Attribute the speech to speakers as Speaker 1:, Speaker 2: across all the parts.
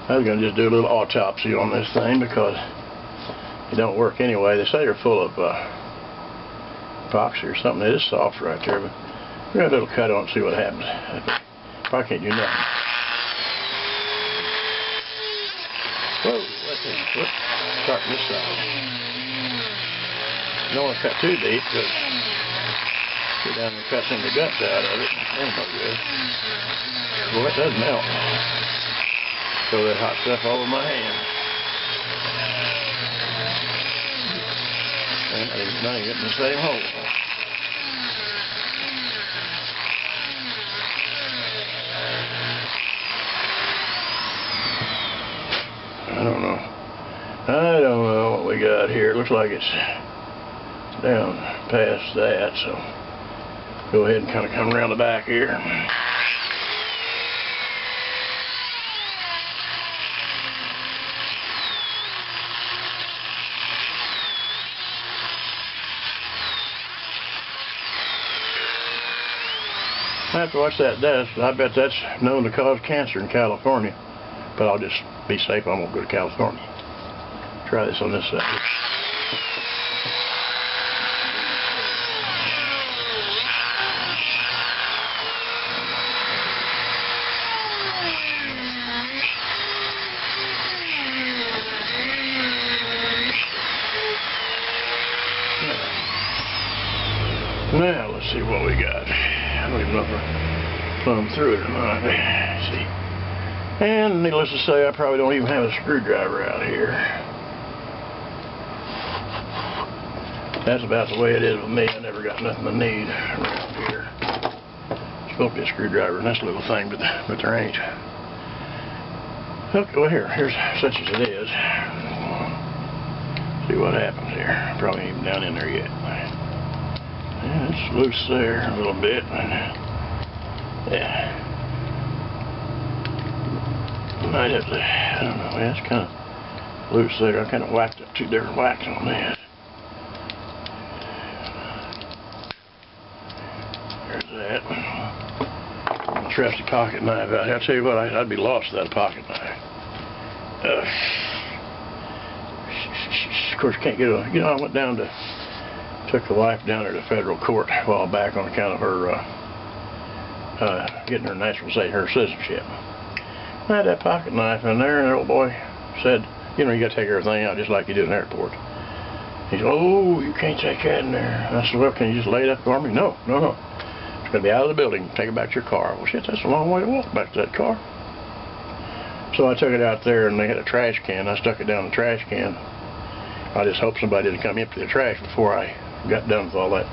Speaker 1: I was going to just do a little autopsy on this thing because it don't work anyway. They say they're full of epoxy or something. It is soft right there, but we're going to do a little cut on it and see what happens. Probably can't do nothing. Whoa, let's start this side. You don't want to cut too deep because get down and cut some of the guts out of it. That's not good. Boy, it does melt. Throw that hot stuff all over my hand. And now you get in the same hole. I don't know what we got here. It looks like it's down past that, so go ahead and kind of come around the back here. I have to watch that dust. I bet that's known to cause cancer in California. But I'll just be safe. I won't go to California. Try this on this side. Now let's see what we got. I don't even know if I plumb through it or not. Let's see. And needless to say, I probably don't even have a screwdriver out here. That's about the way it is with me. I never got nothing I need around here. It's supposed to be a screwdriver, and that's a little thing, but there ain't. Okay, well here's such as it is. See what happens here. Probably ain't even down in there yet. Yeah, it's loose there a little bit. Yeah. Might have to, I don't know, yeah, it's kind of loose there. I kind of whacked up 2 different whacks on that. There's that. My trusty pocket knife out here. I'll tell you what, I'd be lost without a pocket knife. Of course, can't get a, you know, I went down to, took the wife down there to federal court a while back on account of her getting her naturalization, her citizenship. I had that pocket knife in there, and the old boy said, you know, you got to take everything out just like you do in the airport. He said, oh, you can't take that in there. And I said, well, can you just lay it up for me? No. It's going to be out of the building. Take it back to your car. Well, shit, that's a long way to walk back to that car. So I took it out there, and they had a trash can. I stuck it down in the trash can. I just hoped somebody didn't come empty the trash before I got done with all that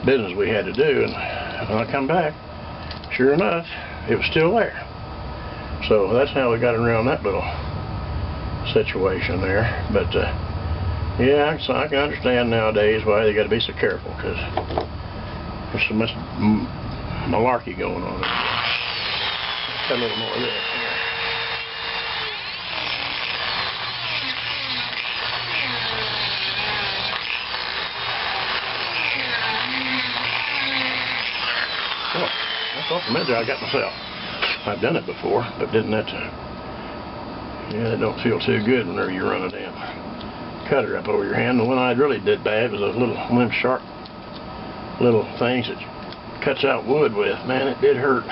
Speaker 1: business we had to do. And when I come back, sure enough, it was still there. So that's how we got around that little situation there. But yeah, so I can understand nowadays why they got to be so careful, because there's so much malarkey going on. Got a little more of this here. Oh, that's off the minute I got myself. I've done it before, but didn't that time. Yeah, it don't feel too good whenever you run a damn cutter up over your hand. The one I really did bad was those little limb sharp little things that cuts out wood with. Man, it did hurt.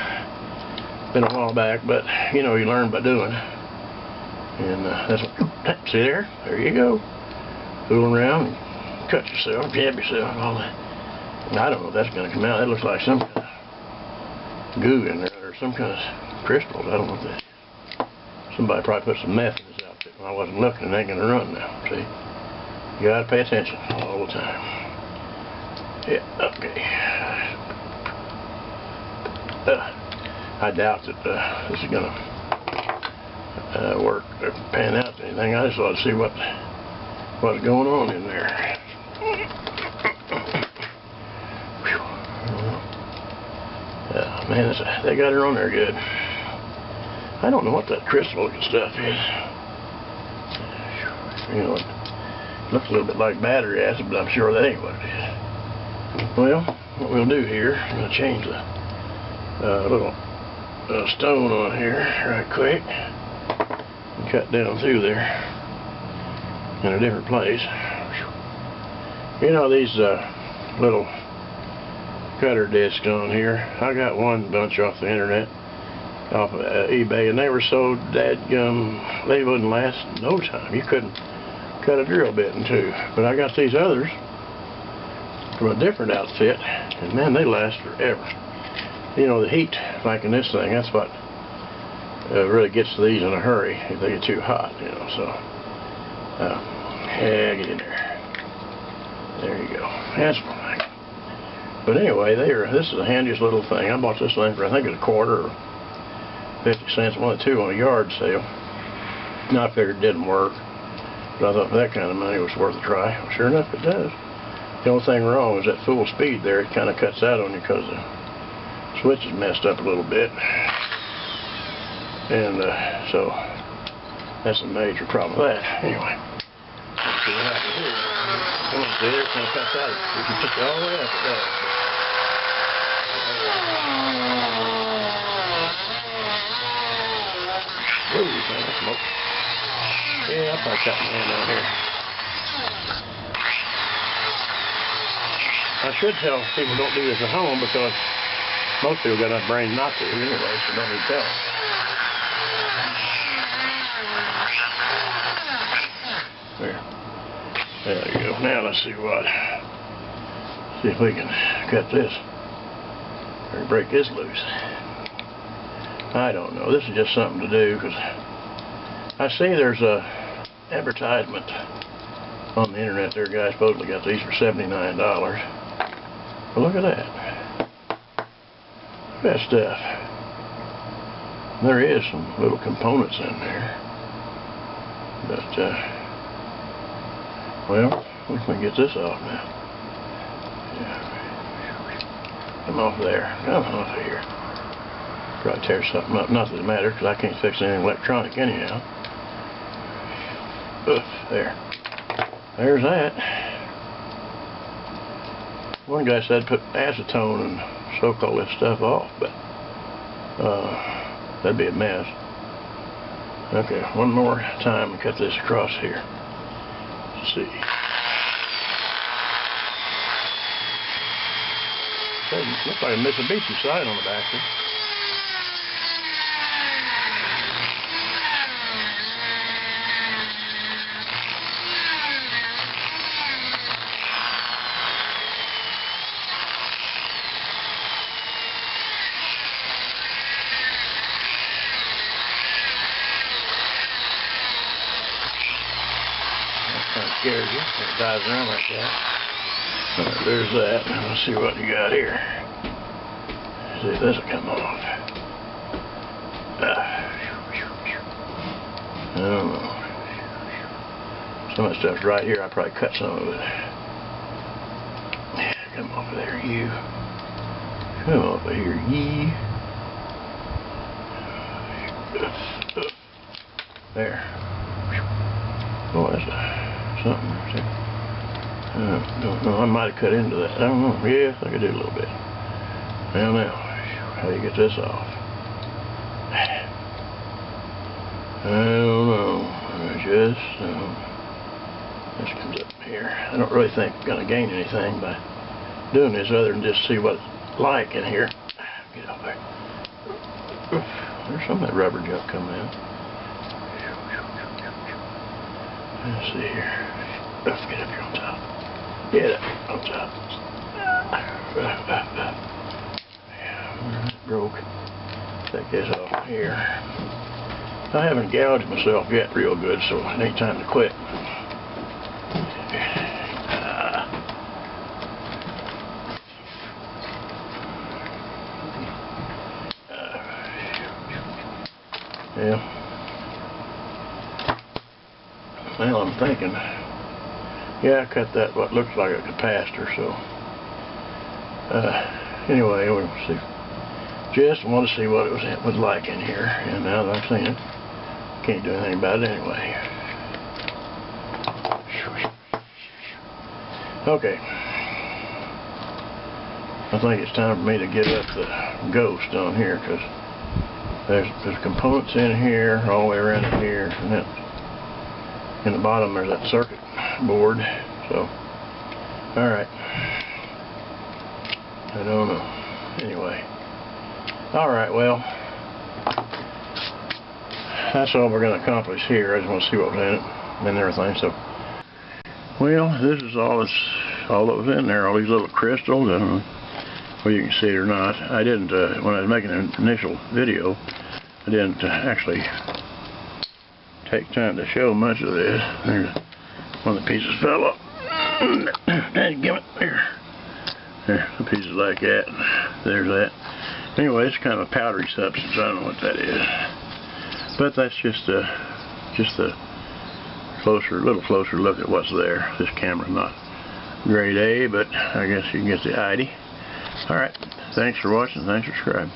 Speaker 1: Been a while back, but you know, you learn by doing. And that's what, see there? There you go. Fooling around and cut yourself, jab yourself, and all that. And I don't know if that's going to come out. It looks like some kind of goo in there. Some kind of crystals, I don't know if that is. Somebody probably put some meth in this outfit when I wasn't looking, and they ain't gonna run now, see? You gotta pay attention all the time. Yeah, okay. I doubt that this is gonna work or pan out to anything. I just wanted to see what's going on in there. Man, they got her on there good. I don't know what that crystal looking stuff is. You know, it looks a little bit like battery acid, but I'm sure that ain't what it is. Well, what we'll do here, I'm going to change the little stone on here right quick. and cut down through there in a different place. You know, these little cutter discs on here, I got one bunch off the internet, off of eBay, and they were so dadgum, they wouldn't last no time. You couldn't cut a drill bit in two. But I got these others from a different outfit, and man, they last forever. You know, the heat, like in this thing, that's what really gets to these in a hurry if they get too hot, you know. So yeah, get in there. There you go. That's fine. But anyway, this is the handiest little thing. I bought this thing for, I think it's $1 or 50 cents, one or two on a yard sale. And I figured it didn't work, but I thought for that kind of money it was worth a try. Well, sure enough, it does. The only thing wrong is that full speed there, it kind of cuts out on you because the switch is messed up a little bit. And so that's a major problem with that. Anyway, let's see what happens here. Come on, see, there, it kind of cuts out. You can push it all the way up, it does. Ooh, man, smoke. Yeah, I'll probably cut my hand down here. I should tell people don't do this at home because most people got enough brains not to anyway, so don't need to tell. There you go. Now let's see if we can cut this or break this loose. I don't know. This is just something to do because I see there's a advertisement on the internet there. Guy supposedly got these for $79. But look at that. Look at that stuff. There is some little components in there. But, well, we can get this off now. Yeah. Come off there. Come off of here. Probably tear something up. Nothing to matter because I can't fix anything electronic anyhow. There. There's that. One guy said put acetone and soak all this stuff off, but that'd be a mess. Okay, one more time and cut this across here. Let's see. Looks like a Mitsubishi sign on the back there. Kind of scares you. It dives around like that. Alright, there's that. Now let's see what you got here. See if this will come off. I don't know. Some of the stuff's right here. I probably cut some of it. Yeah, come off of there, you. Come off of here, ye. There. Oh, that's something. I don't know. I might have cut into that. I don't know. Yeah, I think I did a little bit. Well, now, how do you get this off? I don't know. This comes up here. I don't really think I'm going to gain anything by doing this other than just see what it's like in here. Get up there. There's some of that rubber junk coming out. Let's see here. Let's get up here on top. Get up on top. Yeah, it broke. Take this off here. I haven't gouged myself yet real good, so it ain't time to quit. Yeah. Well, I'm thinking, yeah, I cut that what looks like a capacitor, so anyway, we'll see. Just want to see what it was like in here, and now that I've seen it, can't do anything about it anyway. Okay, I think it's time for me to give up the ghost on here, because There's components in here, all the way around in here, and then in the bottom there's that circuit board. So, alright. I don't know. Anyway. Alright, well, that's all we're going to accomplish here. I just want to see what was in it and everything. So, well, this is all that was in there. All these little crystals. I don't know whether you can see it or not. I didn't, when I was making an initial video, I didn't actually take time to show much of this. There's one of the pieces fell up. Give it there. There, the pieces like that. There's that. Anyway, it's kind of a powdery substance. I don't know what that is, but that's just a little closer look at what's there. This camera's not grade A, but I guess you can get the idea. All right. Thanks for watching. Thanks for subscribing.